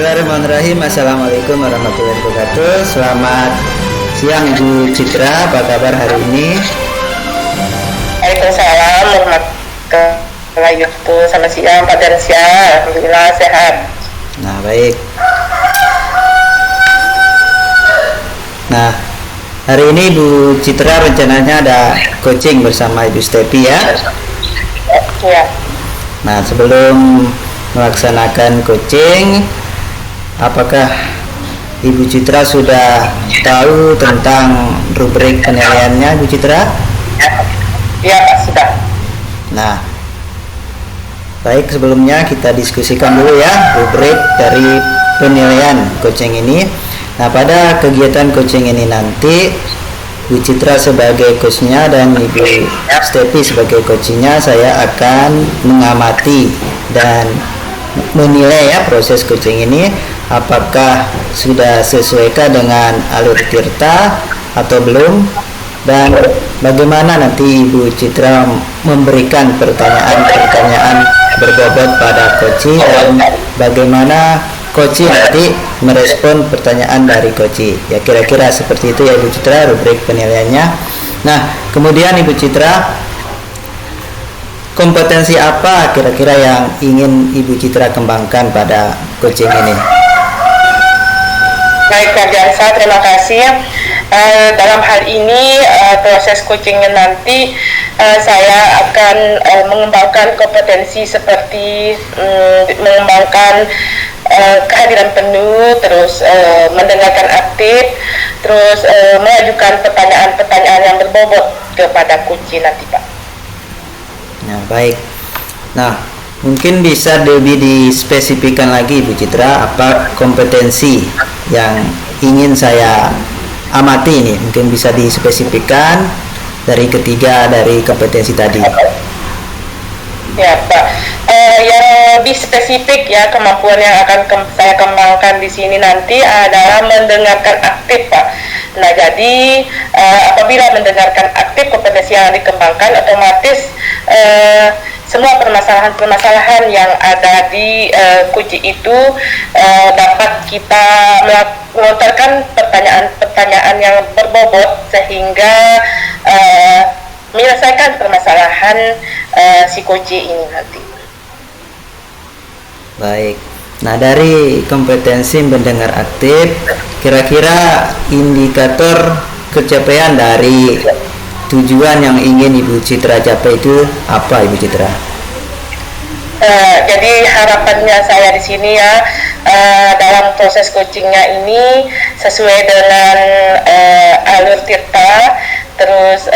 Bismillahirrahmanirrahim. Assalamualaikum warahmatullahi wabarakatuh. Selamat siang Ibu Citra, apa kabar hari ini? Waalaikumsalam warahmatullahi wabarakatuh. Selamat siang Pak Darsya. Alhamdulillah sehat. Nah, baik. Nah, hari ini Ibu Citra rencananya ada coaching bersama Ibu Stepi ya? Ya. Nah, sebelum melaksanakan coaching, apakah Ibu Citra sudah tahu tentang rubrik penilaiannya, Ibu Citra? Ya Pak, sudah. Nah, baik, sebelumnya kita diskusikan dulu ya rubrik dari penilaian coaching ini. Nah, pada kegiatan coaching ini nanti Ibu Citra sebagai coachnya dan Ibu Stepi sebagai coachnya, saya akan mengamati dan menilai ya proses coaching ini, apakah sudah sesuaikah dengan alur tirta atau belum, dan bagaimana nanti Ibu Citra memberikan pertanyaan-pertanyaan berbobot pada coach, dan bagaimana coach nanti merespon pertanyaan dari coach. Ya, kira-kira seperti itu ya Ibu Citra rubrik penilaiannya. Nah, kemudian Ibu Citra, kompetensi apa kira-kira yang ingin Ibu Citra kembangkan pada coaching ini? Baik Pak Darsya, terima kasih. Dalam hal ini proses coachingnya nanti saya akan mengembangkan kompetensi seperti mengembangkan kehadiran penuh, terus mendengarkan aktif, terus mengajukan pertanyaan-pertanyaan yang berbobot kepada coach nanti Pak. Nah, baik. Nah, mungkin bisa lebih dispesifikkan lagi Ibu Citra, apa kompetensi yang ingin saya amati ini? Mungkin bisa dispesifikkan dari ketiga dari kompetensi tadi. Ya Pak, yang lebih spesifik ya kemampuan yang akan saya kembangkan di sini nanti adalah mendengarkan aktif Pak. Nah, jadi apabila mendengarkan aktif, kompetensi yang dikembangkan otomatis semua permasalahan-permasalahan yang ada di coaching itu dapat kita melontarkan pertanyaan-pertanyaan yang berbobot sehingga menyelesaikan permasalahan si coaching ini nanti. Baik. Nah, dari kompetensi mendengar aktif, kira-kira indikator capaian dari tujuan yang ingin Ibu Citra capai itu apa, Ibu Citra? Jadi harapannya saya di sini ya, dalam proses coachingnya ini sesuai dengan alur tirta, terus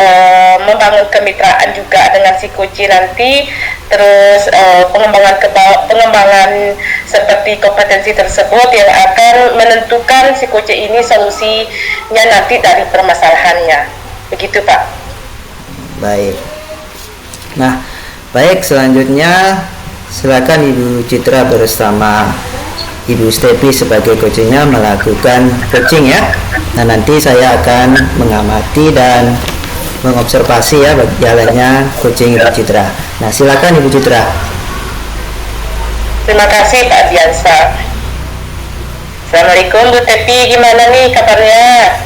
membangun kemitraan juga dengan si coach nanti, terus pengembangan seperti kompetensi tersebut yang akan menentukan si coach ini solusinya nanti dari permasalahannya. Begitu Pak. Baik. Nah, baik, selanjutnya silakan Ibu Citra bersama Ibu Stepi sebagai coachingnya melakukan coaching ya. Nah, nanti saya akan mengamati dan mengobservasi ya jalannya coaching Ibu Citra. Nah, silakan Ibu Citra. Terima kasih Pak Diansa. Assalamualaikum Bu Tepi, gimana nih kabarnya?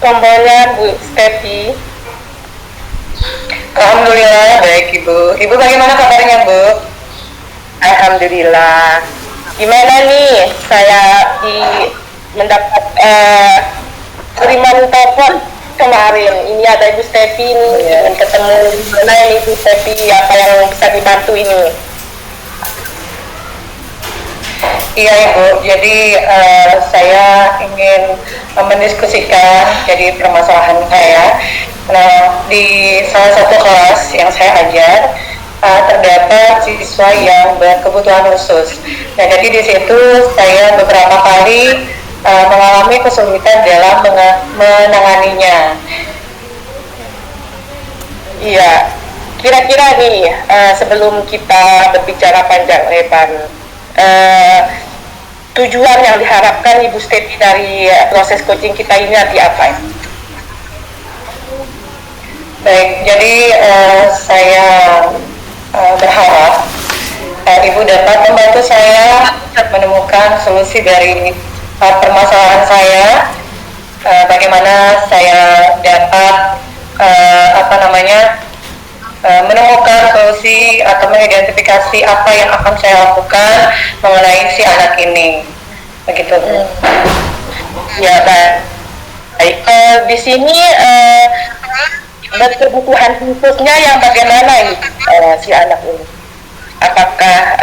Tombolnya Bu Stepi. Alhamdulillah baik Ibu. Ibu bagaimana kabarnya Bu? Alhamdulillah. Gimana nih saya mendapat kiriman telepon kemarin. Ini ada Ibu Stepi nih, ingin ketemu gimana ini Ibu Stepi, apa yang bisa dibantu ini? Iya Ibu, jadi saya ingin mendiskusikan jadi permasalahan saya. Nah, di salah satu kelas yang saya ajar terdapat siswa yang berkebutuhan khusus. Nah, jadi di situ saya beberapa kali mengalami kesulitan dalam menanganinya. Iya, kira-kira nih sebelum kita berbicara panjang lebar uh, tujuan yang diharapkan Ibu Stefi dari proses coaching kita ini nanti apa? Baik, jadi saya berharap Ibu dapat membantu saya menemukan solusi dari permasalahan saya, bagaimana saya dapat menemukan solusi atau mengidentifikasi apa yang akan saya lakukan mengenai si anak ini, begitu. Ya, baik. Di sini berkebutuhan khususnya yang bagaimana ini si anak ini? Apakah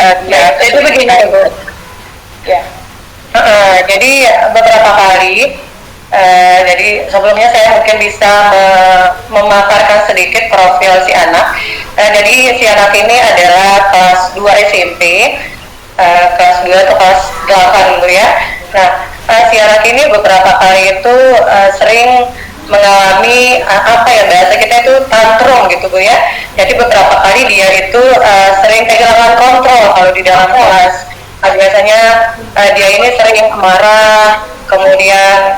itu begini, Bu. Ya. Jadi beberapa kali. Jadi sebelumnya saya mungkin bisa memaparkan sedikit profil si anak. Jadi si anak ini adalah kelas 2 SMP, kelas 2 atau kelas 8 ya. Nah, si anak ini beberapa kali itu sering mengalami bahasa kita itu tantrum gitu Bu ya. Jadi beberapa kali dia itu sering kehilangan kontrol kalau di dalam kelas. Biasanya dia ini sering marah, kemudian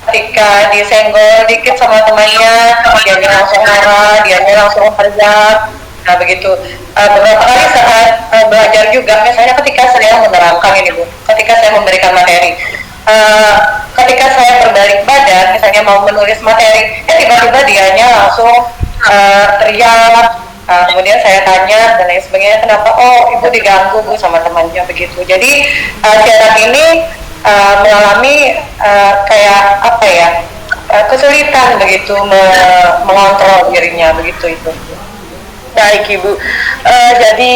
ketika disenggol dikit sama temannya, dia langsung marah, dia langsung teriak. Nah begitu. Beberapa kali saat belajar juga, misalnya ketika saya menerangkan ini Bu, ketika saya memberikan materi, ketika saya berbalik badan, misalnya mau menulis materi, tiba-tiba dianya langsung teriak. Kemudian saya tanya dan lain sebagainya, kenapa? Oh, ibu diganggu Bu sama temannya begitu. Jadi si anak ini mengalami kesulitan begitu mengontrol dirinya begitu itu. Baik Ibu. Jadi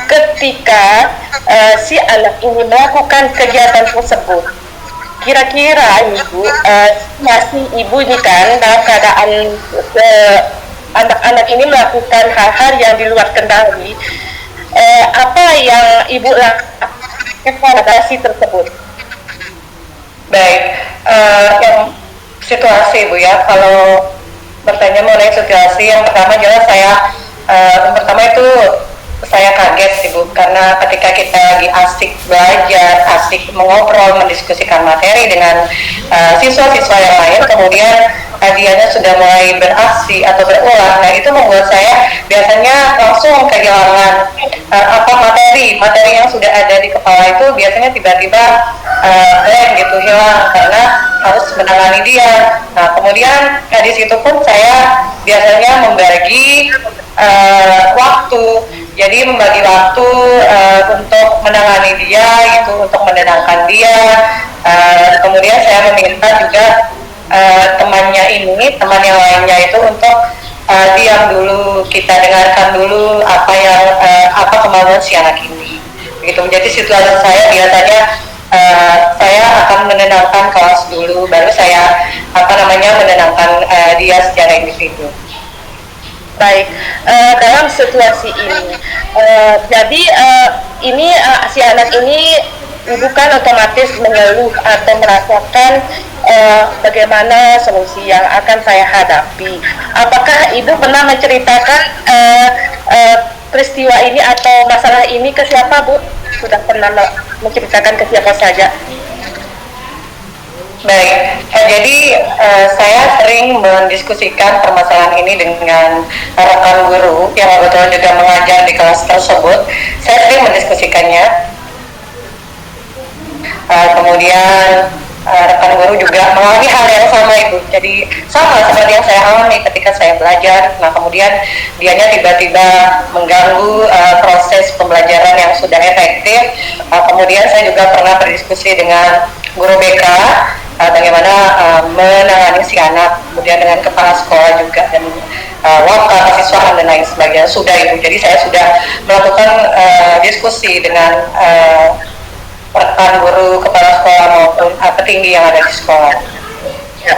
ketika si anak ini melakukan kegiatan tersebut, kira-kira Ibu masih Ibu ini kan dalam keadaan anak-anak ini melakukan hal-hal yang di luar kendali, apa yang Ibu lakukan evaluasi tersebut? Baik, yang situasi Bu ya, kalau bertanya mengenai situasi, yang pertama jelas pertama itu saya kaget sih Bu, karena ketika kita lagi asik belajar, asik mengobrol, mendiskusikan materi dengan siswa-siswa yang lain, kemudian dianya sudah mulai beraksi atau berulang. Nah itu membuat saya biasanya langsung kehilangan materi yang sudah ada di kepala itu biasanya tiba-tiba blank gitu, hilang karena harus menangani dia. Nah kemudian di situ pun saya biasanya membagi waktu, jadi membagi waktu untuk menangani dia, itu untuk menenangkan dia. Kemudian saya meminta juga teman yang lainnya itu untuk diam dulu, kita dengarkan dulu apa kemauan si anak ini. Begitu. Jadi situasi saya biasanya saya akan menenangkan kelas dulu, baru saya menenangkan dia secara individu. Baik, dalam situasi ini, jadi ini si anak ini bukan otomatis mengeluh atau merasakan bagaimana solusi yang akan saya hadapi. Apakah Ibu pernah menceritakan peristiwa ini atau masalah ini ke siapa Bu? Sudah pernah menceritakan ke siapa saja? Baik, jadi saya sering mendiskusikan permasalahan ini dengan rekan guru yang kebetulan juga mengajar di kelas tersebut. Saya sering mendiskusikannya. Kemudian rekan guru juga mengalami hal yang sama Ibu. Jadi sama seperti yang saya alami ketika saya belajar. Nah kemudian dianya tiba-tiba mengganggu proses pembelajaran yang sudah efektif. Kemudian saya juga pernah berdiskusi dengan guru BK bagaimana menangani si anak, kemudian dengan kepala sekolah juga, dan wakil kesiswaan dan lain sebagainya sudah Ibu. Jadi saya sudah melakukan diskusi dengan rekan guru, kepala sekolah maupun petinggi yang ada di sekolah. Ya.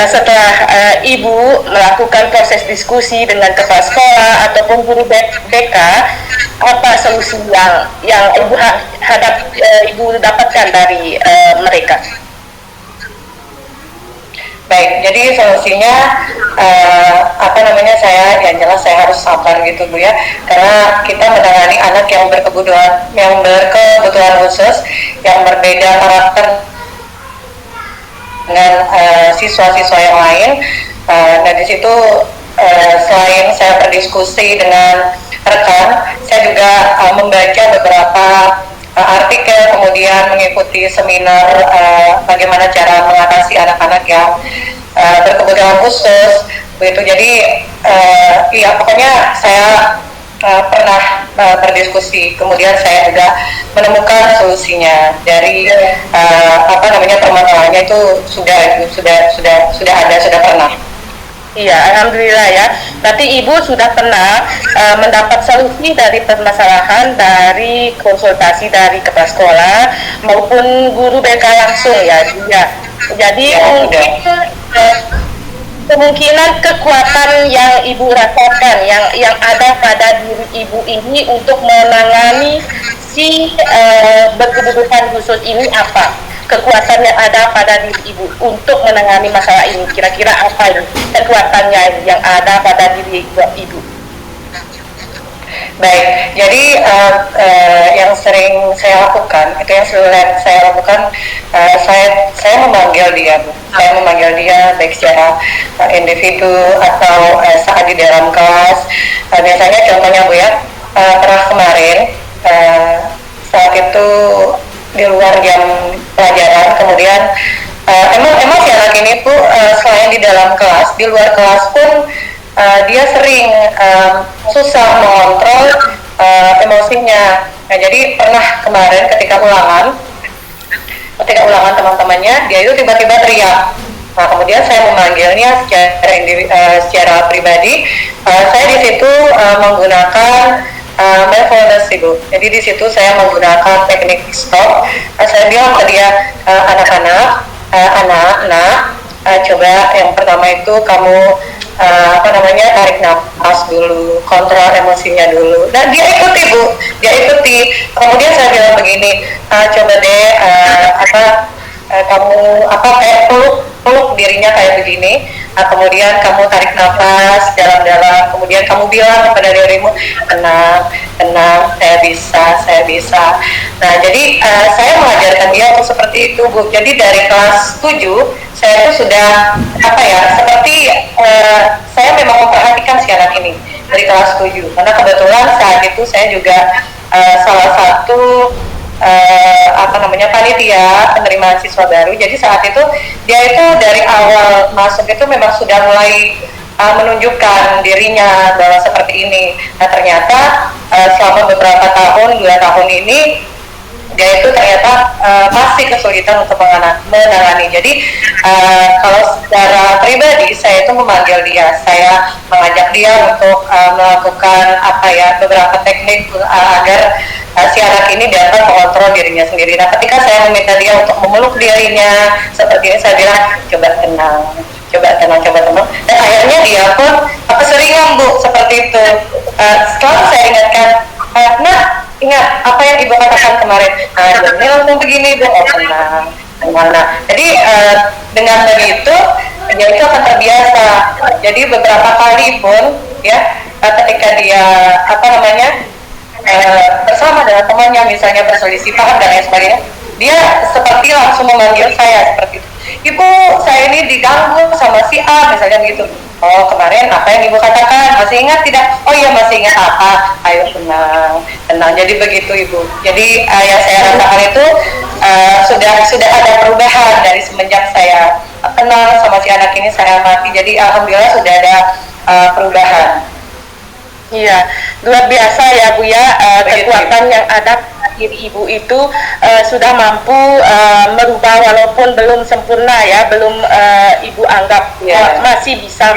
Setelah Ibu melakukan proses diskusi dengan kepala sekolah ataupun guru BK, apa solusi yang Ibu dapatkan dari mereka? Baik, jadi solusinya saya yang jelas saya harus sabar gitu Bu ya, karena kita menangani anak yang berkebutuhan khusus, yang berbeda karakter dengan siswa-siswa yang lain. Nah di situ selain saya berdiskusi dengan rekan, saya juga membaca beberapa artikel, kemudian mengikuti seminar bagaimana cara mengatasi anak-anak yang berkebutuhan khusus begitu. Jadi ya pokoknya saya pernah berdiskusi, kemudian saya juga menemukan solusinya dari permasalahannya itu sudah pernah. Iya, alhamdulillah ya. Berarti Ibu sudah pernah mendapat solusi dari permasalahan dari konsultasi dari kepala sekolah maupun guru BK langsung ya. Jadi mungkin kemungkinan kekuatan yang Ibu rasakan yang ada pada diri Ibu ini untuk menangani si berkebutuhan khusus ini apa? Kekuatan yang ada pada diri Ibu untuk menangani masalah ini, kira-kira apa ini kekuatannya yang ada pada diri Ibu? Baik, jadi yang sering saya lakukan, saya memanggil dia, baik secara individu atau saat di dalam kelas. Biasanya contohnya Bu ya, pernah kemarin saat itu di luar jam pelajaran, kemudian emang si anak ini Bu selain di dalam kelas, di luar kelas pun dia sering susah mengontrol emosinya. Nah, jadi pernah kemarin ketika ulangan teman-temannya, dia itu tiba-tiba teriak. Nah, kemudian saya memanggilnya secara pribadi. Saya di situ menggunakan mindfulness Ibu. Jadi di situ saya menggunakan teknik stop. Saya bilang ke dia, anak-anak, coba yang pertama itu kamu tarik nafas dulu, kontrol emosinya dulu. Dan dia ikuti Bu, Kemudian saya bilang begini, coba deh kamu kayak peluk dirinya kayak begini. Kemudian kamu tarik nafas dalam-dalam, kemudian kamu bilang kepada dirimu, tenang, saya bisa. Nah, jadi saya mengajarkan dia untuk seperti itu Bu. Jadi dari kelas 7 saya itu sudah seperti saya memang memperhatikan si anak ini dari kelas 7, karena kebetulan saat itu saya juga salah satu panitia penerimaan siswa baru. Jadi saat itu dia itu dari awal masuk itu memang sudah mulai menunjukkan dirinya bahwa seperti ini. Nah, ternyata selama beberapa tahun, 2 tahun ini dia itu ternyata masih kesulitan untuk menangani. Jadi kalau secara pribadi saya itu memanggil dia, saya mengajak dia untuk melakukan beberapa teknik agar si anak ini dapat mengontrol dirinya sendiri. Nah, ketika saya meminta dia untuk memeluk dirinya seperti ini, saya bilang coba tenang. Dan akhirnya dia pun keseringan Bu seperti itu. Setelah saya ingatkan, ingat apa yang Ibu katakan kemarin. Ini langsung begini Bu, tenang. Nah, jadi dengan begitu dia itu akan terbiasa. Jadi beberapa kali pun ya ketika dia bersama dengan temannya misalnya berselisih paham dan lain sebagainya, dia seperti langsung memanggil saya seperti itu. Ibu, saya ini diganggu sama si A misalnya begitu. Oh, kemarin apa yang Ibu katakan? Masih ingat tidak? Oh iya, masih ingat apa? Ayo tenang. Jadi begitu Ibu. Jadi yang saya rasakan itu sudah ada perubahan dari semenjak saya kenal sama si anak ini, saya amati. Jadi alhamdulillah sudah ada perubahan. Iya, luar biasa ya Bu ya, kekuatan yang ada pada diri Ibu itu sudah mampu merubah, walaupun belum sempurna ya, belum Ibu anggap masih bisa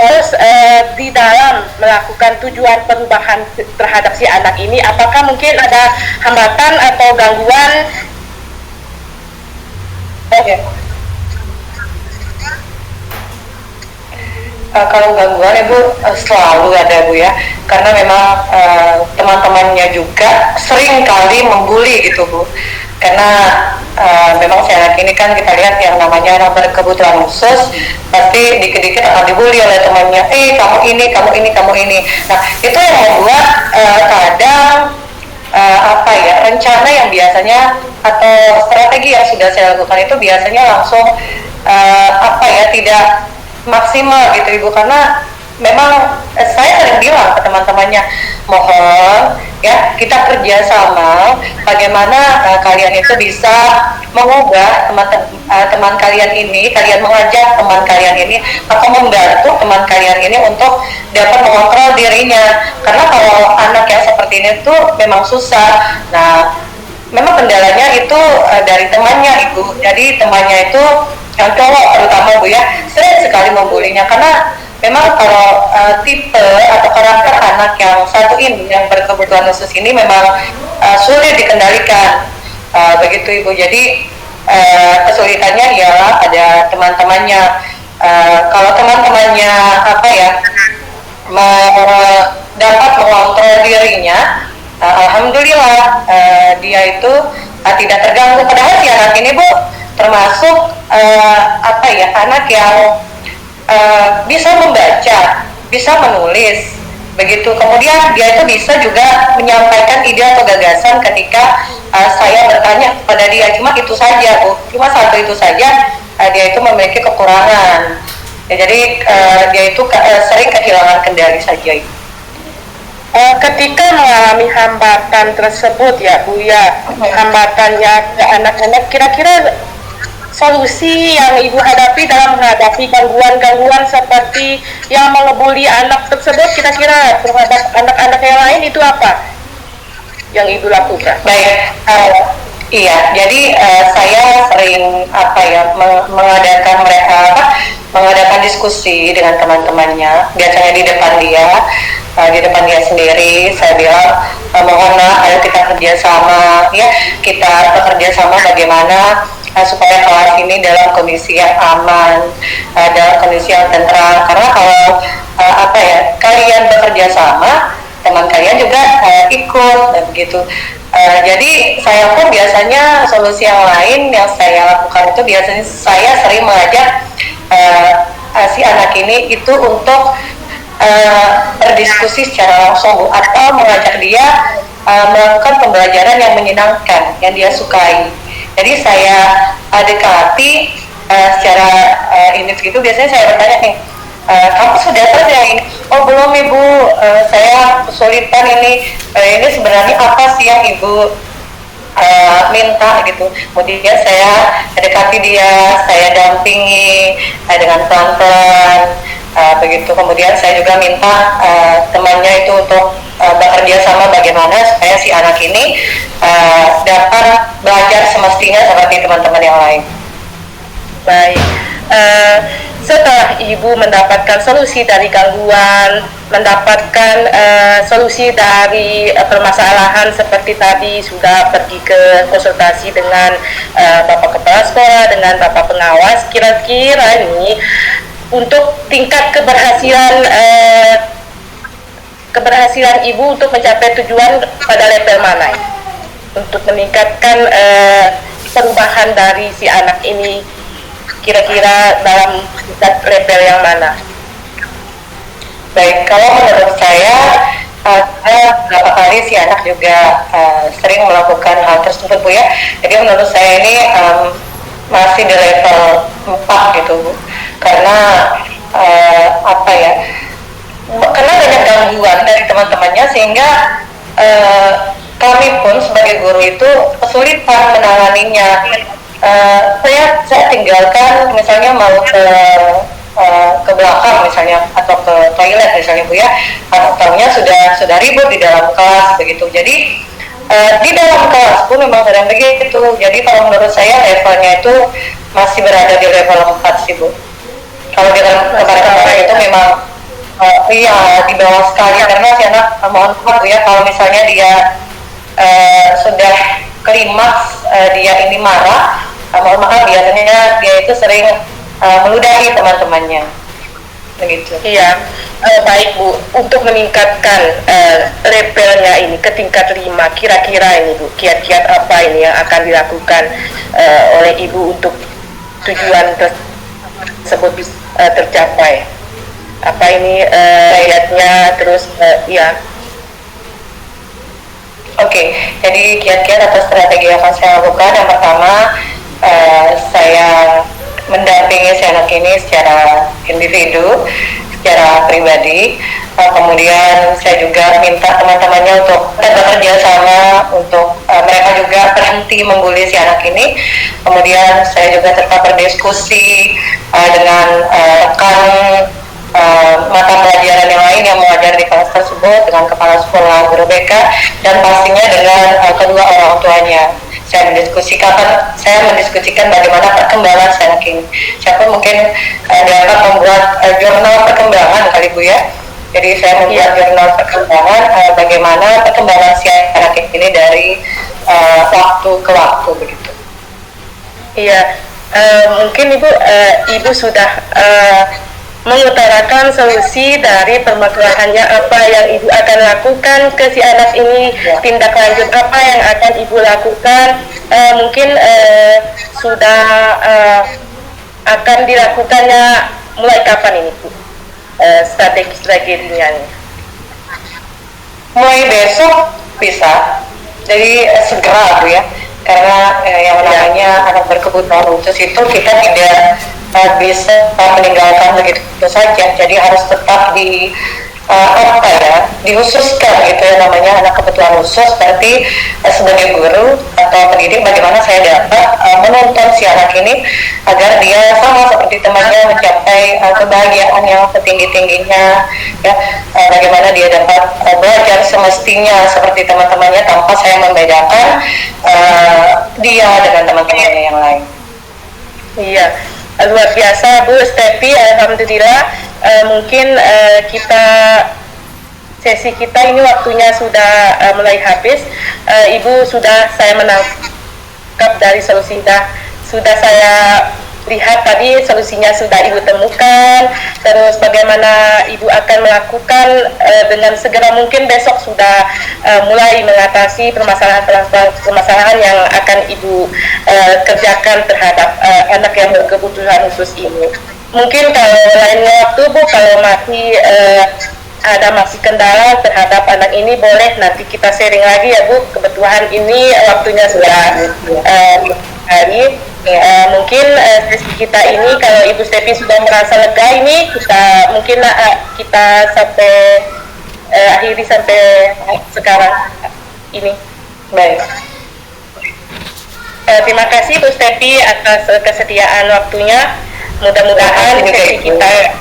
Terus di dalam melakukan tujuan perubahan terhadap si anak ini, apakah mungkin ada hambatan atau gangguan? Kalau gangguan Ibu selalu ada Bu ya, karena memang teman-temannya juga sering kali membuli gitu Bu. karena memang saya ini kan kita lihat yang namanya anak berkebutuhan khusus pasti dikit-dikit akan dibully oleh temannya, kamu ini, kamu ini, kamu ini. Nah itu yang membuat kadang rencana yang biasanya atau strategi yang sudah saya lakukan itu biasanya langsung tidak maksimal gitu Ibu, karena memang saya sering bilang ke teman-temannya, mohon ya kita kerjasama bagaimana kalian itu bisa mengubah teman kalian ini, kalian mengajak teman kalian ini atau membantu teman kalian ini untuk dapat mengontrol dirinya, karena kalau anak yang seperti ini tuh memang susah. Nah memang kendalanya itu dari temannya Ibu, jadi temannya itu yang cowok terutama Bu ya sering sekali membulinya, karena memang kalau tipe atau karakter anak yang satu ini yang berkebutuhan khusus ini memang sulit dikendalikan, begitu Ibu. Jadi kesulitannya ialah ada teman-temannya. Kalau teman-temannya dapat mengontrol dirinya, alhamdulillah dia itu tidak terganggu. Padahal si anak ini Bu termasuk anak yang bisa membaca, bisa menulis, begitu. Kemudian dia itu bisa juga menyampaikan ide atau gagasan ketika saya bertanya kepada dia. Cuma itu saja Bu, cuma satu itu saja dia itu memiliki kekurangan. Ya, jadi dia itu sering kehilangan kendali saja. Ketika mengalami hambatan tersebut ya Bu ya, hambatannya ke anak-anak, kira-kira solusi yang Ibu hadapi dalam menghadapi gangguan-gangguan seperti yang mengebuli anak tersebut, kira-kira terhadap anak-anak yang lain itu apa yang Ibu lakukan? Baik, iya, jadi saya sering mengadakan diskusi dengan teman-temannya, biasanya di depan dia sendiri. Saya bilang, mohonlah ayo kita kerjasama ya, kita bekerja sama bagaimana supaya kelas ini dalam kondisi yang aman, dalam kondisi yang tentram. Karena kalau kalian bekerja sama, teman kalian juga ikut dan begitu. Jadi saya pun biasanya solusi yang lain yang saya lakukan itu biasanya saya sering mengajak si anak ini itu untuk berdiskusi secara langsung atau mengajak dia melakukan pembelajaran yang menyenangkan, yang dia sukai. Jadi saya dekati secara individu. Biasanya saya bertanya nih, kamu sudah selesai ini? Oh belum Ibu, saya kesulitan ini sebenarnya apa sih yang Ibu minta gitu. Kemudian saya dekati dia, saya dampingi dengan pelan-pelan, begitu. Kemudian saya juga minta temannya itu untuk bekerja sama bagaimana supaya si anak ini dapat belajar semestinya seperti teman-teman yang lain. Baik, setelah Ibu mendapatkan solusi dari gangguan, mendapatkan solusi dari permasalahan seperti tadi, sudah pergi ke konsultasi dengan Bapak Kepala Sekolah, dengan Bapak Pengawas, kira-kira ini untuk tingkat keberhasilan Ibu untuk mencapai tujuan pada level mana? Untuk meningkatkan perubahan dari si anak ini, kira-kira dalam tingkat level yang mana? Baik, kalau menurut saya beberapa kali si anak juga sering melakukan hal tersebut Bu ya. Jadi menurut saya ini masih di level 4 gitu Bu. Karena karena banyak gangguan dari teman-temannya sehingga kami pun sebagai guru itu kesulitan menanganinya. Saya tinggalkan misalnya mau ke belakang misalnya atau ke toilet misalnya Bu ya, ataunya sudah ribut di dalam kelas begitu. Jadi di dalam kelas pun memang sedang begitu. Jadi kalau menurut saya levelnya itu masih berada di level 4 sih Bu. Kalau di kemarin itu memang di bawah sekali, karena si anak mohon maaf Bu ya, kalau misalnya dia sudah klimaks, dia ini marah, mohon maaf biasanya dia itu sering meludahi teman-temannya. begitu. Iya, baik Bu. Untuk meningkatkan levelnya ini ke tingkat 5, kira-kira ini Bu, kiat-kiat apa ini yang akan dilakukan oleh Ibu untuk tujuan tersebut tercapai? Apa ini kiatnya, terus ya. Oke, jadi kiat-kiat atau strategi yang akan saya lakukan, yang pertama saya mendampingi si anak ini secara individu, secara pribadi. Kemudian saya juga minta teman-temannya untuk bekerja sama untuk mereka juga berhenti membuli si anak ini. Kemudian saya juga tetap berdiskusi dengan rekan mata pelajaran yang lain yang mengajar di kelas tersebut, dengan kepala sekolah, guru BK, dan pastinya dengan kedua orang tuanya. Saya mendiskusikan bagaimana perkembangan si anak ini. Siapa mungkin dapat membuat jurnal perkembangan kali Bu ya. Jadi saya membuat jurnal perkembangan bagaimana perkembangan si anak ini dari waktu ke waktu begitu. Iya, mungkin Ibu sudah mengutarakan solusi dari permasalahannya, apa yang Ibu akan lakukan ke si anak ini, tindak lanjut apa yang akan Ibu lakukan, mungkin sudah akan dilakukannya mulai kapan ini Bu, strategi-strateginya? Mulai besok bisa, jadi segera Bu ya, karena yang namanya anak berkebutuhan khusus itu kita tidak bisa meninggalkan begitu saja, jadi harus tetap dikhususkan gitu ya, namanya anak kebutuhan khusus. Berarti sebagai guru atau pendidik, bagaimana saya dapat menuntun si anak ini agar dia sama seperti temannya mencapai kebahagiaan yang setinggi-tingginya ya, bagaimana dia dapat belajar semestinya seperti teman-temannya tanpa saya membedakan dia dengan teman-temannya yang lain. Iya, luar biasa Bu Stepi, alhamdulillah. Mungkin sesi kita ini waktunya sudah mulai habis. Ibu saya menangkap dari solusi sudah saya lihat tadi, solusinya sudah Ibu temukan. Terus bagaimana Ibu akan melakukan dengan segera mungkin besok sudah mulai mengatasi permasalahan yang akan Ibu kerjakan terhadap anak yang berkebutuhan khusus ini. Mungkin kalau lain waktu Bu, kalau masih masih kendala terhadap anak ini, boleh nanti kita sharing lagi ya Bu. Kebetulan ini waktunya sudah hari. Mungkin sesi kita ini, kalau Ibu Stepi sudah merasa lega ini, kita sampai akhiri sampai sekarang ini. Baik. Terima kasih Bu Stepi atas kesediaan waktunya. Mudah-mudahan sesi kita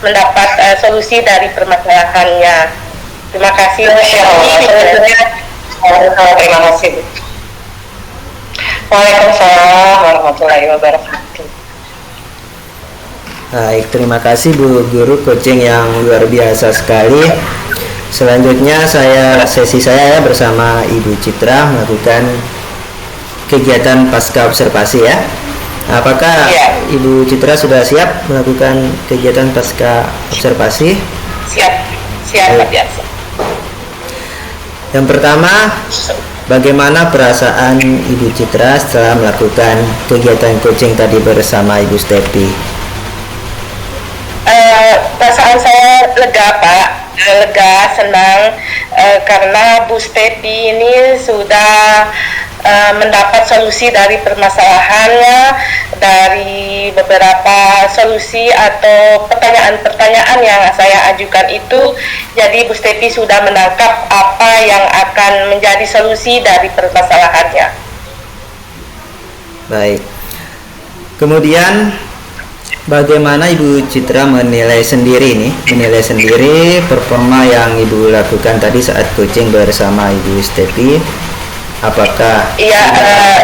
mendapat solusi dari permasalahannya. Terima kasih. Terima kasih. Waalaikumsalam warahmatullahi wabarakatuh. Baik, terima kasih Bu Guru coaching yang luar biasa sekali. Selanjutnya sesi saya bersama Ibu Citra melakukan kegiatan pasca observasi ya. Apakah Ibu Citra sudah siap melakukan kegiatan pasca observasi? Siap Pak Biasa. Yang pertama, bagaimana perasaan Ibu Citra setelah melakukan kegiatan coaching tadi bersama Ibu Stepi? Perasaan saya lega Pak, senang karena Bu Stepi ini sudah mendapat solusi dari permasalahannya, dari beberapa solusi atau pertanyaan-pertanyaan yang saya ajukan itu. Jadi Bu Stepi sudah menangkap apa yang akan menjadi solusi dari permasalahannya. Baik. Kemudian bagaimana Ibu Citra menilai sendiri performa yang Ibu lakukan tadi saat coaching bersama Ibu Stepi? Apakah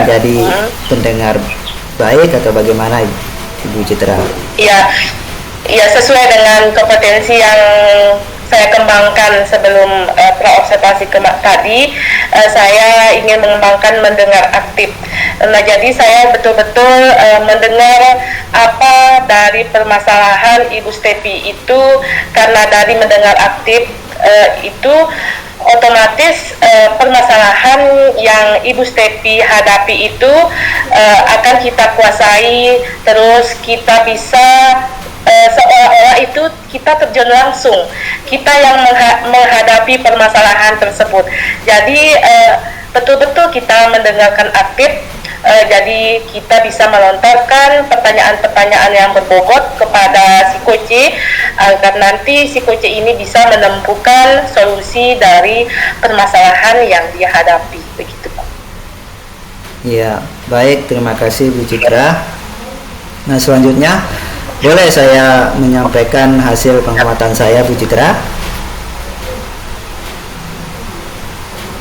menjadi pendengar baik atau bagaimana Ibu Citra? Iya, sesuai dengan kompetensi yang saya kembangkan sebelum praobservasi tadi, saya ingin mengembangkan mendengar aktif. Nah, jadi saya betul-betul mendengar apa dari permasalahan Ibu Stepi itu, karena dari mendengar aktif itu otomatis permasalahan yang Ibu Stepi hadapi itu akan kita kuasai, terus kita bisa seolah-olah itu kita terjun langsung, kita yang menghadapi permasalahan tersebut. Jadi betul-betul kita mendengarkan aktif, jadi kita bisa melontarkan pertanyaan-pertanyaan yang berbobot kepada si coach agar nanti si coach ini bisa menemukan solusi dari permasalahan yang dia hadapi, begitu Pak. Ya, baik, terima kasih Bu Citra. Nah, selanjutnya boleh saya menyampaikan hasil pengamatan saya, Bu Citra?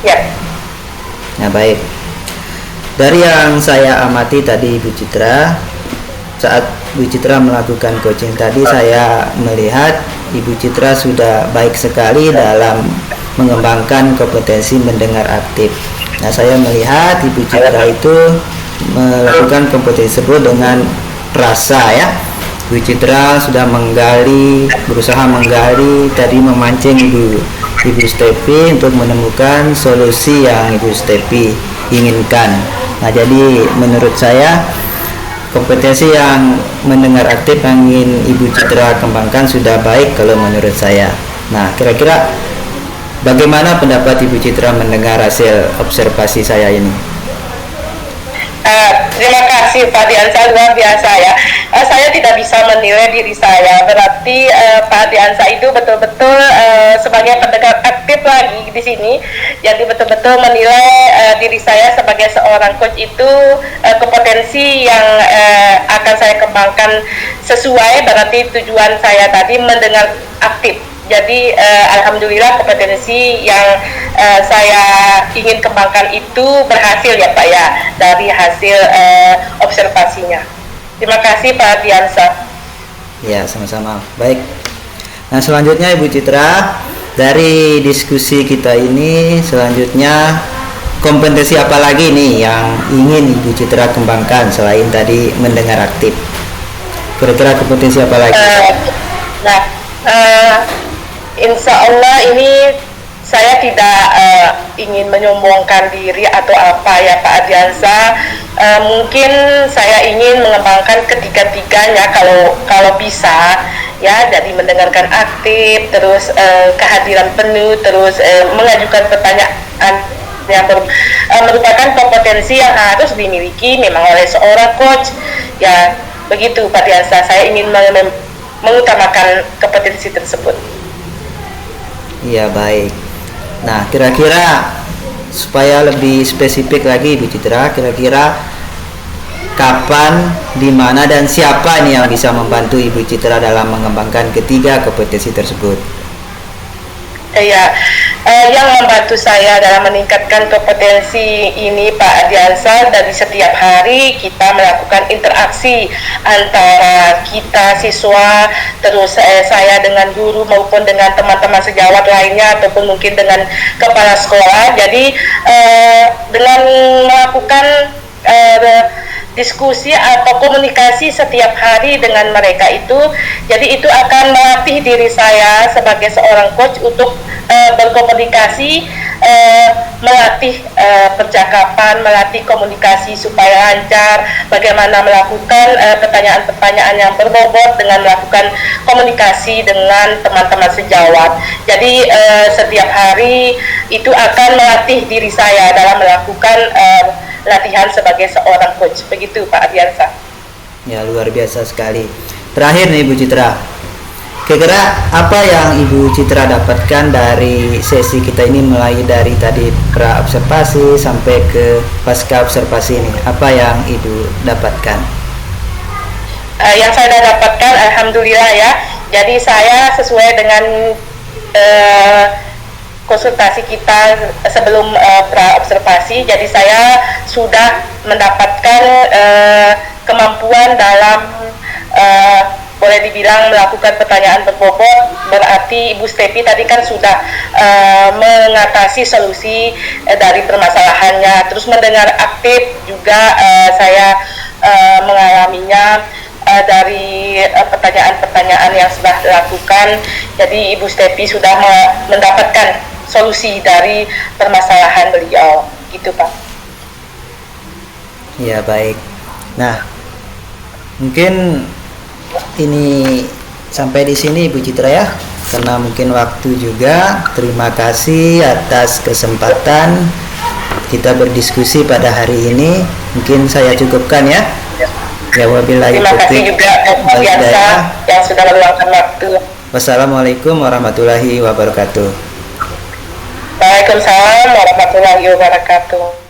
Ya. Nah, baik. Dari yang saya amati tadi Bu Citra, saat Bu Citra melakukan coaching tadi, saya melihat Ibu Citra sudah baik sekali dalam mengembangkan kompetensi mendengar aktif. Nah, saya melihat Ibu Citra itu melakukan kompetensi tersebut dengan rasa, ya. Bu Citra sudah berusaha menggali, tadi memancing Ibu Stepi untuk menemukan solusi yang Ibu Stepi inginkan. Nah, jadi menurut saya kompetensi yang mendengar aktif yang ingin Ibu Citra kembangkan sudah baik kalau menurut saya. Nah, kira-kira bagaimana pendapat Ibu Citra mendengar hasil observasi saya ini? Terima kasih Pak Diansa, luar biasa ya. Saya tidak bisa menilai diri saya, berarti Pak Diansa itu betul-betul sebagai pendengar aktif lagi di sini. Jadi betul-betul menilai diri saya sebagai seorang coach itu kompetensi yang akan saya kembangkan sesuai berarti tujuan saya tadi mendengar aktif. Jadi alhamdulillah kompetensi yang saya ingin kembangkan itu berhasil ya Pak ya, dari hasil observasinya. Terima kasih Pak Diansa. Ya, sama-sama. Baik. Nah, selanjutnya Ibu Citra, dari diskusi kita ini selanjutnya kompetensi apa lagi nih yang ingin Ibu Citra kembangkan selain tadi mendengar aktif? Kira-kira kompetensi apa lagi? Insya Allah ini saya tidak ingin menyombongkan diri atau apa ya Pak Adiansa. Mungkin saya ingin mengembangkan ketiga-tiganya kalau bisa ya, jadi mendengarkan aktif, terus kehadiran penuh, terus mengajukan pertanyaan yang merupakan kompetensi yang harus dimiliki memang oleh seorang coach ya, begitu Pak Diansa. Saya ingin mengutamakan kompetensi tersebut. Iya, baik. Nah, kira-kira supaya lebih spesifik lagi Bu Citra, kira-kira kapan, di mana, dan siapa nih yang bisa membantu Ibu Citra dalam mengembangkan ketiga kompetensi tersebut? Ya, yang membantu saya dalam meningkatkan kompetensi ini Pak Adiansa, dari setiap hari kita melakukan interaksi antara kita siswa, terus saya dengan guru maupun dengan teman-teman sejawat lainnya ataupun mungkin dengan kepala sekolah. Jadi dengan melakukan diskusi atau komunikasi setiap hari dengan mereka itu, jadi itu akan melatih diri saya sebagai seorang coach untuk berkomunikasi, melatih percakapan, melatih komunikasi supaya lancar, bagaimana melakukan pertanyaan-pertanyaan yang berbobot dengan melakukan komunikasi dengan teman-teman sejawat. Jadi setiap hari itu akan melatih diri saya dalam melakukan latihan sebagai seorang coach, begitu Pak Adiansa. Ya, luar biasa sekali. Terakhir nih Ibu Citra, kira-kira apa yang Ibu Citra dapatkan dari sesi kita ini, mulai dari tadi pra observasi sampai ke pasca observasi ini? Apa yang Ibu dapatkan? Yang saya dapatkan alhamdulillah ya, jadi saya sesuai dengan konsultasi kita sebelum pra-observasi, jadi saya sudah mendapatkan kemampuan dalam boleh dibilang melakukan pertanyaan berbobot. Berarti Ibu Stepi tadi kan sudah mengatasi solusi dari permasalahannya, terus mendengar aktif juga saya mengalaminya dari pertanyaan-pertanyaan yang sudah dilakukan. Jadi Ibu Stepi sudah mendapatkan solusi dari permasalahan beliau, gitu Pak. Ya, baik. Nah, mungkin ini sampai di sini Ibu Citra ya, karena mungkin waktu juga. Terima kasih atas kesempatan kita berdiskusi pada hari ini. Mungkin saya cukupkan ya. Ya, wabillahi terima kasih juga Pak Biasa yang sudah meluangkan waktu. Wassalamualaikum warahmatullahi wabarakatuh. Waalaikumsalam warahmatullahi wabarakatuh.